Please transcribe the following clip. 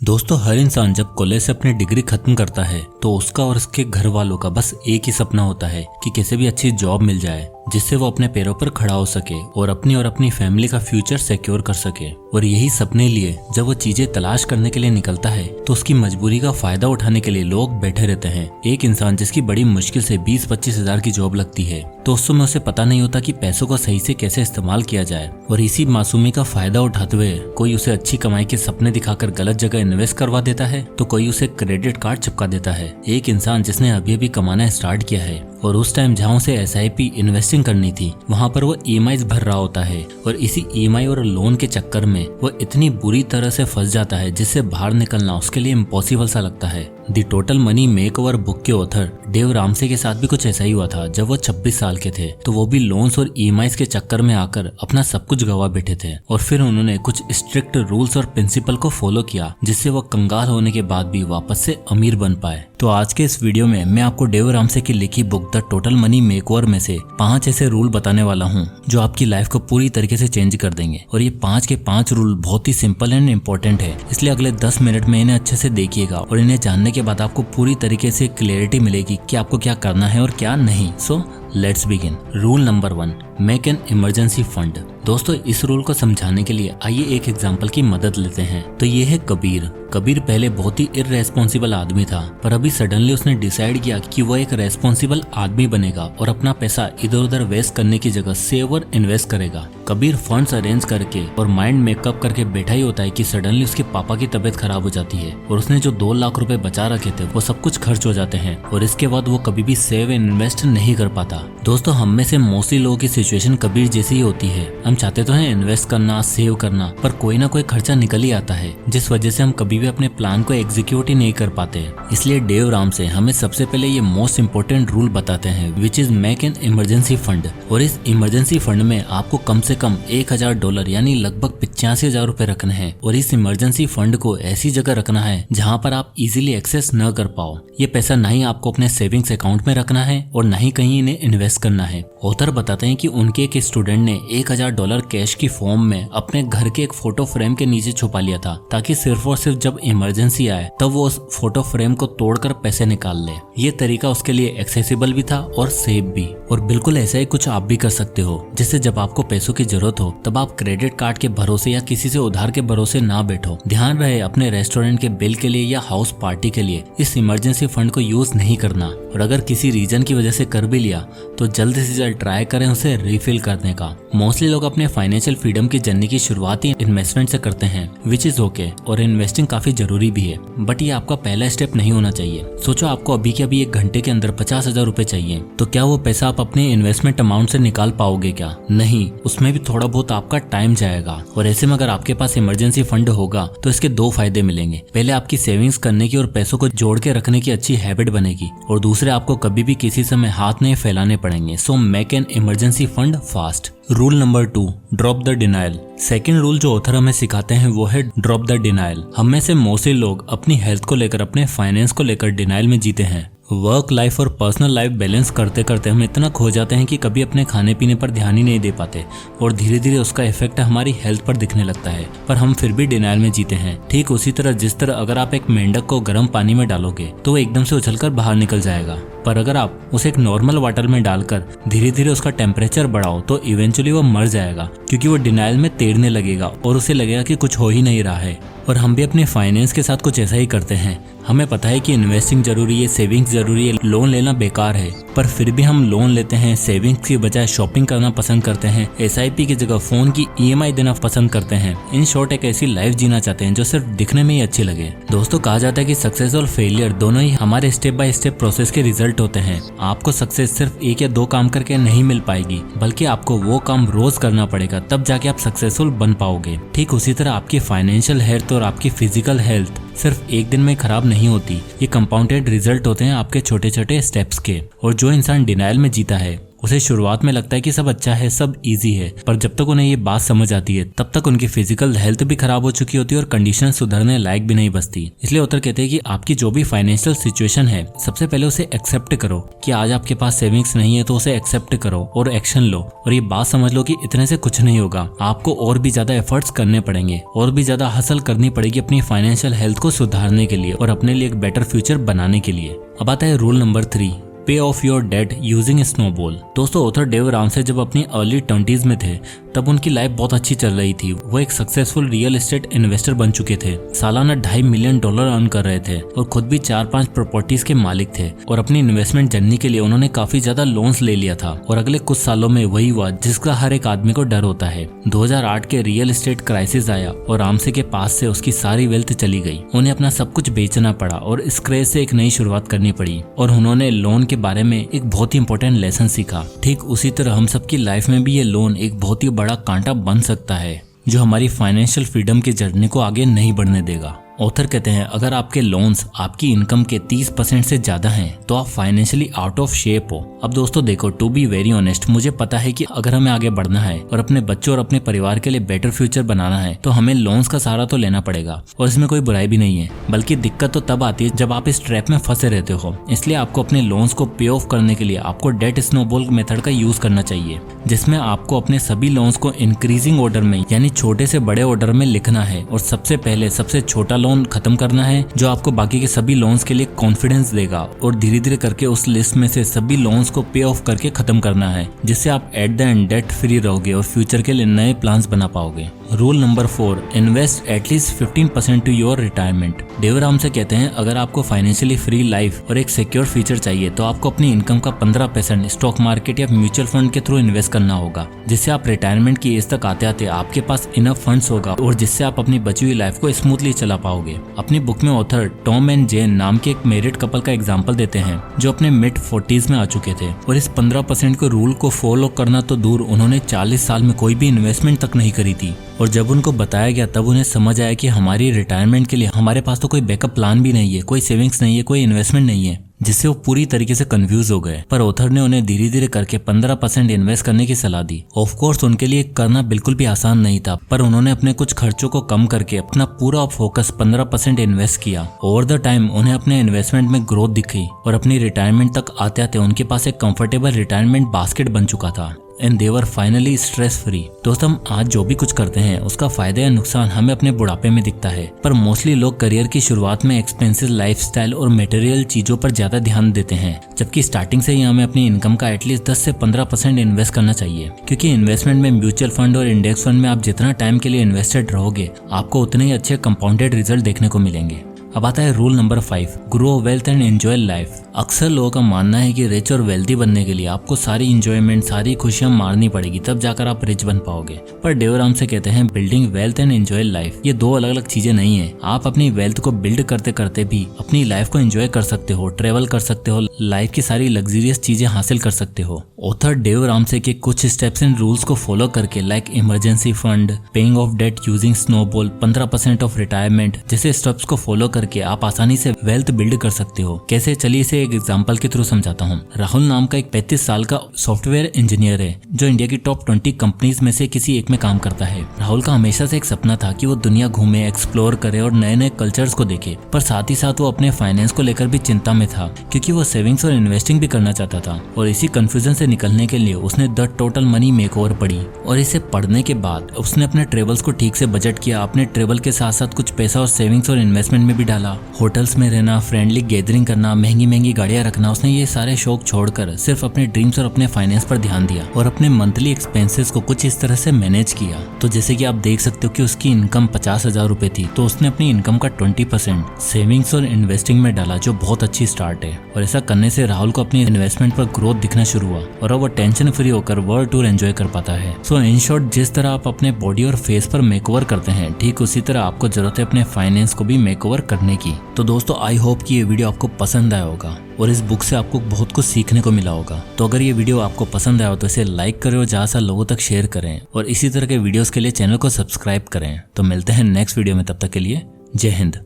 दोस्तों, हर इंसान जब कॉलेज से अपनी डिग्री खत्म करता है तो उसका और उसके घर वालों का बस एक ही सपना होता है कि कैसे भी अच्छी जॉब मिल जाए जिससे वो अपने पैरों पर खड़ा हो सके और अपनी फैमिली का फ्यूचर सिक्योर कर सके। और यही सपने लिए जब वो चीजें तलाश करने के लिए निकलता है तो उसकी मजबूरी का फायदा उठाने के लिए लोग बैठे रहते हैं। एक इंसान जिसकी बड़ी मुश्किल से 20-25 हजार की जॉब लगती है तो उस समय उसे पता नहीं होता कि पैसों को सही से कैसे इस्तेमाल किया जाए, और इसी मासूमी का फायदा उठाते हुए कोई उसे अच्छी कमाई के सपने दिखाकर गलत जगह इन्वेस्ट करवा देता है तो कोई उसे क्रेडिट कार्ड चिपका देता है। एक इंसान जिसने अभी अभी कमाना स्टार्ट किया है और उस टाइम जहाँ उसे SIP इन्वेस्टिंग करनी थी वहाँ पर वो EMIs भर रहा होता है, और इसी EMI और लोन के चक्कर में वो इतनी बुरी तरह से फंस जाता है जिससे बाहर निकलना उसके लिए इम्पॉसिबल सा लगता है। The total money makeover book के ऑथर डेव रामसे के साथ भी कुछ ऐसा ही हुआ था। जब वो 26 साल के थे तो वो भी लोन्स और EMIs के चक्कर में आकर अपना सब कुछ गवा बैठे थे, और फिर उन्होंने कुछ स्ट्रिक्ट रूल्स और प्रिंसिपल को फॉलो किया जिससे वो कंगाल होने के बाद भी वापस से अमीर बन पाए। तो आज के इस वीडियो में मैं आपको डेव रामसे की लिखी book the total money makeover में से 5 ऐसे रूल बताने वाला हूँ जो आपकी लाइफ को पूरी तरीके से चेंज कर देंगे। और ये 5 के 5 रूल बहुत ही सिंपल एंड इम्पोर्टेंट है, इसलिए अगले 10 मिनट में इन्हें अच्छे से देखिएगा और इन्हें जानने के बाद आपको पूरी तरीके से क्लैरिटी मिलेगी कि आपको क्या करना है और क्या नहीं। So let's begin. Rule number 1, make an emergency fund. दोस्तों, इस रूल को समझाने के लिए आइए एक एग्जांपल की मदद लेते हैं। तो ये है कबीर। कबीर पहले बहुत ही इररेस्पॉन्सिबल आदमी था, पर अभी सडनली उसने डिसाइड किया कि वो एक रेस्पॉन्सिबल आदमी बनेगा और अपना पैसा इधर उधर वेस्ट करने की जगह सेव और इन्वेस्ट करेगा। कबीर फंड्स अरेंज करके और माइंड मेकअप करके बैठा ही होता है कि सडनली उसके पापा की तबीयत खराब हो जाती है और उसने जो 2 लाख रुपए बचा रखे थे वो सब कुछ खर्च हो जाते हैं, और इसके बाद वो कभी भी सेव एंड इन्वेस्ट नहीं कर पाता। दोस्तों, हम में से मोस्टली लोगों की सिचुएशन कबीर जैसी ही होती है। हम चाहते तो हैं इन्वेस्ट करना, सेव करना, पर कोई ना कोई खर्चा निकल ही आता है जिस वजह से हम कभी भी अपने प्लान को एग्जीक्यूट ही नहीं कर पाते। इसलिए डेव रामसे हमें सबसे पहले ये मोस्ट इम्पोर्टेंट रूल बताते हैं, which is make an emergency fund. और इस इमरजेंसी फंड में आपको कम से कम $1000 यानी लगभग 85,000 रुपए रखने हैं, और इस इमरजेंसी फंड को ऐसी जगह रखना है जहाँ पर आप इजीली एक्सेस न कर पाओ। ये पैसा ना ही आपको अपने सेविंग्स अकाउंट में रखना है और न ही कहीं इन्हें इन्वेस्ट करना है। ऑथर बताते हैं कि उनके एक स्टूडेंट ने $1000 कैश की फॉर्म में अपने घर के एक फोटो फ्रेम के नीचे छुपा लिया था, ताकि सिर्फ और सिर्फ जब इमरजेंसी आए तब वो उस फोटो फ्रेम को तोड़कर पैसे निकाल ले। ये तरीका उसके लिए एक्सेसिबल भी था और सेफ भी। और बिल्कुल ऐसा ही कुछ आप भी कर सकते हो, जिससे जब आपको पैसों की जरूरत हो तब आप क्रेडिट कार्ड के भरोसे या किसी से उधार के भरोसे ना बैठो। ध्यान रहे, अपने रेस्टोरेंट के बिल के लिए या हाउस पार्टी के लिए इस इमरजेंसी फंड को यूज नहीं करना, और अगर किसी रीजन की वजह से कर भी लिया तो जल्द से जल्द ट्राई करें उसे रिफिल करने का। मोस्टली लोग अपने फाइनेंशियल फ्रीडम की जर्नी की शुरुआत ही इन्वेस्टमेंट से करते हैं, विच इज ओके, और इन्वेस्टिंग काफी जरूरी भी है, बट ये आपका पहला स्टेप नहीं होना चाहिए। सोचो आपको अभी के अभी 1 घंटे के अंदर 50,000 रुपए चाहिए, तो क्या वो पैसा आप अपने इन्वेस्टमेंट अमाउंट से निकाल पाओगे? क्या नहीं, उसमें भी थोड़ा बहुत आपका टाइम जाएगा। और ऐसे में अगर आपके पास इमरजेंसी फंड होगा तो इसके 2 फायदे मिलेंगे। पहले आपकी सेविंग्स करने की और पैसों को जोड़ के रखने की अच्छी हैबिट बनेगी, और दूसरे आपको कभी भी किसी समय हाथ नहीं फैलाने पड़ेंगे। So make an emergency fund fast. Rule number 2, drop the denial. Second rule जो ऑथर हमें सिखाते हैं वो है ड्रॉप द डिनाइल। हम में से मोस्टली लोग अपनी हेल्थ को लेकर, अपने फाइनेंस को लेकर डिनाइल में जीते हैं। वर्क लाइफ और पर्सनल लाइफ बैलेंस करते करते हम इतना खो जाते हैं कि कभी अपने खाने पीने पर ध्यान ही नहीं दे पाते, और धीरे धीरे उसका इफेक्ट हमारी हेल्थ पर दिखने लगता है, पर हम फिर भी डिनाइल में जीते हैं। ठीक उसी तरह जिस तरह अगर आप एक मेंढक को गर्म पानी में डालोगे तो वो एकदम से उछलकर बाहर निकल जाएगा, पर अगर आप उसे एक नॉर्मल वाटर में डालकर धीरे धीरे उसका टेम्परेचर बढ़ाओ तो इवेंचुअली वो मर जाएगा, क्योंकि वो डिनाइल में तैरने लगेगा और उसे लगेगा कि कुछ हो ही नहीं रहा है। और हम भी अपने फाइनेंस के साथ कुछ ऐसा ही करते हैं। हमें पता है कि इन्वेस्टिंग जरूरी है, सेविंग्स जरूरी है, लोन लेना बेकार है, पर फिर भी हम लोन लेते हैं, सेविंग्स की बजाय शॉपिंग करना पसंद करते हैं, SIP की जगह फोन की EMI देना पसंद करते हैं। इन शॉर्ट एक ऐसी लाइफ जीना चाहते हैं जो सिर्फ दिखने में ही अच्छी लगे। दोस्तों, कहा जाता है कि सक्सेस और फेलियर दोनों ही हमारे स्टेप बाय स्टेप प्रोसेस के रिजल्ट होते हैं। आपको सक्सेस सिर्फ 1 या 2 काम करके नहीं मिल पाएगी, बल्कि आपको वो काम रोज करना पड़ेगा, तब जाके आप सक्सेसफुल बन पाओगे। ठीक उसी तरह आपकी फाइनेंशियल हेल्थ और आपकी फिजिकल हेल्थ सिर्फ एक दिन में खराब नहीं होती, ये कंपाउंडेड रिजल्ट होते हैं आपके छोटे छोटे स्टेप्स के। और जो इंसान डिनाइल में जीता है उसे शुरुआत में लगता है कि सब अच्छा है, सब इजी है, पर जब तक उन्हें ये बात समझ आती है तब तक उनकी फिजिकल हेल्थ भी खराब हो चुकी होती है और कंडीशन सुधरने लायक भी नहीं बचती। इसलिए ऑथर कहते हैं कि आपकी जो भी फाइनेंशियल सिचुएशन है सबसे पहले उसे एक्सेप्ट करो कि आज आपके पास सेविंग्स नहीं है, तो उसे एक्सेप्ट करो और एक्शन लो और ये बात समझ लो कि इतने से कुछ नहीं होगा, आपको और भी ज्यादा एफर्ट्स करने पड़ेंगे और भी ज्यादा हसल करनी पड़ेगी अपनी फाइनेंशियल हेल्थ को सुधारने के लिए और अपने लिए एक बेटर फ्यूचर बनाने के लिए। अब आता है rule number 3, pay off your debt using snowball. दोस्तों ऑथर डेव रामसे जब अपनी अर्ली 20s में थे तब उनकी लाइफ बहुत अच्छी चल रही थी। वो एक सक्सेसफुल रियल एस्टेट इन्वेस्टर बन चुके थे, सालाना $2.5 मिलियन अर्न कर रहे थे और खुद भी 4-5 प्रॉपर्टीज के मालिक थे और अपनी इन्वेस्टमेंट जर्नी के लिए उन्होंने काफी ज्यादा लोन्स ले लिया था और अगले कुछ सालों में वही हुआ जिसका हर एक आदमी को डर होता है। 2008 के रियल एस्टेट क्राइसिस आया और रामसे के पास से उसकी सारी वेल्थ चली गई। उन्हें अपना सब कुछ बेचना पड़ा और स्क्रैच से एक नई शुरुआत करनी पड़ी और उन्होंने लोन के बारे में एक बहुत ही इंपॉर्टेंट लेसन सीखा। ठीक उसी तरह हम सबकी लाइफ में भी ये लोन एक बहुत ही बड़ा कांटा बन सकता है जो हमारी फाइनेंशियल फ्रीडम की जर्नी को आगे नहीं बढ़ने देगा। ऑथर कहते हैं अगर आपके लोन्स आपकी इनकम के 30% से ज्यादा हैं तो आप फाइनेंशियली आउट ऑफ शेप हो। अब दोस्तों देखो, टू बी वेरी ऑनेस्ट, मुझे पता है कि अगर हमें आगे बढ़ना है और अपने बच्चों और अपने परिवार के लिए बेटर फ्यूचर बनाना है तो हमें लोन्स का सहारा तो लेना पड़ेगा और इसमें कोई बुराई भी नहीं है, बल्कि दिक्कत तो तब आती है जब आप इस ट्रैप में फंसे रहते हो। इसलिए आपको अपने लोन्स को पे ऑफ करने के लिए आपको डेट स्नोबॉल मेथड का यूज करना चाहिए, जिसमें आपको अपने सभी लोन्स को इंक्रीजिंग ऑर्डर में यानी छोटे से बड़े ऑर्डर में लिखना है और सबसे पहले सबसे छोटा लोन खत्म करना है जो आपको बाकी के सभी लोन्स के लिए कॉन्फिडेंस देगा और धीरे धीरे करके उस लिस्ट में से सभी लोन्स को पे ऑफ करके खत्म करना है, जिससे आप at the end debt free रहोगे और फ्यूचर के लिए नए प्लान्स बना पाओगे। Rule number 4, invest at least 15% to your retirement. Dave Ramsey कहते हैं अगर आपको फाइनेंशियली फ्री लाइफ और एक सिक्योर फ्यूचर चाहिए तो आपको अपनी इनकम का 15% स्टॉक मार्केट या म्यूचुअल फंड के थ्रू इन्वेस्ट करना होगा, जिससे आप रिटायरमेंट की एज तक आते आते आपके पास इनफ फंड्स होगा और जिससे आप अपनी बची हुई लाइफ को स्मूथली चला पाओगे। अपनी बुक में ऑथर टॉम एंड जेन नाम के एक मैरिड कपल का एग्जाम्पल देते हैं जो अपने मिड 40s में आ चुके थे और इस 15% के रूल को फॉलो करना तो दूर, उन्होंने 40 साल में कोई भी इन्वेस्टमेंट तक नहीं करी थी और जब उनको बताया गया तब उन्हें समझ आया कि हमारी रिटायरमेंट के लिए हमारे पास तो कोई बैकअप प्लान भी नहीं है, कोई सेविंग्स नहीं है, कोई इन्वेस्टमेंट नहीं है, जिससे वो पूरी तरीके से कंफ्यूज हो गए। पर ऑथर ने उन्हें धीरे धीरे करके 15% इन्वेस्ट करने की सलाह दी। ऑफ कोर्स उनके लिए करना बिल्कुल भी आसान नहीं था, पर उन्होंने अपने कुछ खर्चों को कम करके अपना पूरा फोकस 15% इन्वेस्ट किया। ओवर द टाइम उन्हें अपने इन्वेस्टमेंट में ग्रोथ दिखी और अपनी रिटायरमेंट तक आते आते उनके पास एक कंफर्टेबल रिटायरमेंट बास्केट बन चुका था and they were finally stress free. दोस्तों हम आज जो भी कुछ करते हैं उसका फायदा या नुकसान हमें अपने बुढ़ापे में दिखता है, पर मोस्टली लोग करियर की शुरुआत में एक्सपेंसिव लाइफस्टाइल और मटेरियल चीजों पर ज्यादा ध्यान देते हैं, जबकि स्टार्टिंग से ही हमें अपनी इनकम का एटलीस्ट 10 से 15% इन्वेस्ट करना चाहिए, क्योंकि इन्वेस्टमेंट में म्यूचुअल फंड और इंडेक्स फंड में आप जितना टाइम के लिए इन्वेस्टेड रहोगे आपको उतने ही अच्छे कंपाउंडेड रिजल्ट देखने को मिलेंगे। अब आता है rule number 5, grow wealth and enjoy life. अक्सर लोगों का मानना है कि रिच और वेल्दी बनने के लिए आपको सारी इंजॉयमेंट, सारी खुशियां मारनी पड़ेगी, तब जाकर आप रिच बन पाओगे। पर डेव रामसे कहते हैं building wealth and enjoy life ये दो अलग अलग चीजें नहीं है। आप अपनी वेल्थ को बिल्ड करते करते भी अपनी लाइफ को एंजॉय कर सकते हो, ट्रेवल कर सकते हो, लाइफ की सारी लग्जरियस चीजें हासिल कर सकते हो। ऑथर डेव रामसे के कुछ स्टेप्स एंड रूल्स को फॉलो करके like emergency fund, paying off debt using snowball, 15% of retirement जैसे स्टेप्स को फॉलो करके आप आसानी से वेल्थ बिल्ड कर सकते हो। कैसे, चलिए इसे एक एग्जांपल के थ्रू समझाता हूँ। राहुल नाम का एक 35 साल का सॉफ्टवेयर इंजीनियर है जो इंडिया की टॉप 20 कंपनीज में से किसी एक में काम करता है। राहुल का हमेशा से एक सपना था कि वो दुनिया घूमे, एक्सप्लोर करे और नए नए कल्चर्स को देखे, पर साथ ही साथ वो अपने फाइनेंस को लेकर भी चिंता में था क्योंकि वो सेविंग्स और इन्वेस्टिंग भी करना चाहता था। और इसी कंफ्यूजन से निकलने के लिए उसने द टोटल मनी मेकओवर पढ़ी और इसे पढ़ने के बाद उसने अपने ट्रेवल्स को ठीक से बजट किया, अपने ट्रेवल के साथ साथ कुछ पैसा और सेविंग्स और इन्वेस्टमेंट में भी डाला। होटल्स में रहना, फ्रेंडली गैदरिंग करना, महंगी महंगी गाड़ियां रखना, उसने ये सारे शौक छोड़कर सिर्फ अपने ड्रीम्स और अपने फाइनेंस पर ध्यान दिया और अपने मंथली एक्सपेंसेस को कुछ इस तरह से मैनेज किया। तो जैसे कि आप देख सकते हो कि उसकी इनकम 50,000 रुपए थी, तो उसने अपनी इनकम का 20% सेविंग्स और इन्वेस्टिंग में डाला, जो बहुत अच्छी स्टार्ट है। और ऐसा करने से राहुल को अपनी इन्वेस्टमेंट पर ग्रोथ दिखना शुरू हुआ और अब वो टेंशन फ्री होकर वर्ल्ड टूर एंजॉय कर पाता है। सो इन शॉर्ट, जिस तरह आप अपने बॉडी और फेस पर मेकओवर करते हैं, ठीक उसी तरह आपको जरूरत है अपने फाइनेंस को भी मेकओवर करने की। तो दोस्तों आई होप कि ये वीडियो आपको पसंद आया होगा और इस बुक से आपको बहुत कुछ सीखने को मिला होगा। तो अगर ये वीडियो आपको पसंद आया हो तो इसे लाइक करें और ज्यादा लोगों तक शेयर करें और इसी तरह के वीडियोस के लिए चैनल को सब्सक्राइब करें। तो मिलते हैं नेक्स्ट वीडियो में, तब तक के लिए जय हिंद।